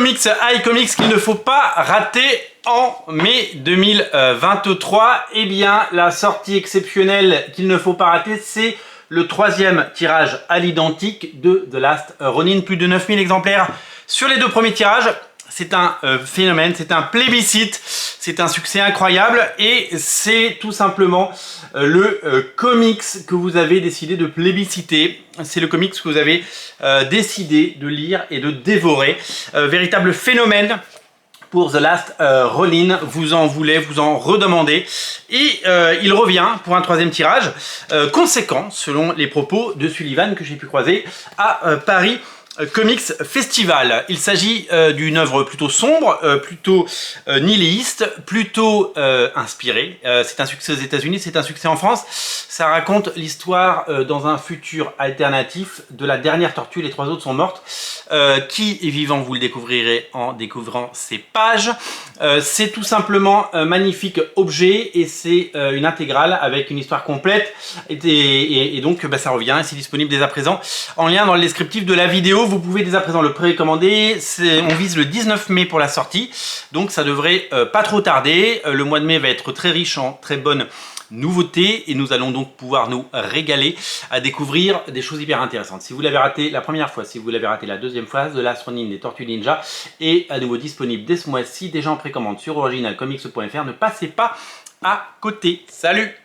comics iComics qu'il ne faut pas rater en mai 2023. Eh bien, la sortie exceptionnelle qu'il ne faut pas rater, c'est le 3e tirage à l'identique de The Last Ronin. Plus de 9000 exemplaires sur les 2 premiers tirages. C'est un phénomène, c'est un plébiscite, c'est un succès incroyable et c'est tout simplement le comics que vous avez décidé de plébisciter. C'est le comics que vous avez décidé de lire et de dévorer. Véritable phénomène pour The Last Ronin, vous en voulez, vous en redemandez. Et il revient pour un 3e tirage conséquent selon les propos de Sullivan que j'ai pu croiser à Paris Comics Festival. Il s'agit d'une œuvre plutôt sombre, plutôt nihiliste, plutôt inspirée. C'est un succès aux États-Unis, c'est un succès en France. Ça raconte l'histoire dans un futur alternatif de la dernière tortue, les 3 autres sont mortes. Qui est vivant, vous le découvrirez en découvrant ces pages. C'est tout simplement un magnifique objet et c'est une intégrale avec une histoire complète. Et donc ça revient et c'est disponible dès à présent en lien dans le descriptif de la vidéo. Vous pouvez dès à présent le précommander. On vise le 19 mai pour la sortie, donc ça devrait pas trop tarder. Le mois de mai va être très riche en très bonnes nouveautés et nous allons donc pouvoir nous régaler à découvrir des choses hyper intéressantes. Si vous l'avez raté la première fois, si vous l'avez raté la 2e fois, The Last Ronin des Tortues Ninja est à nouveau disponible dès ce mois-ci, déjà en précommande sur originalcomics.fr. Ne passez pas à côté. Salut!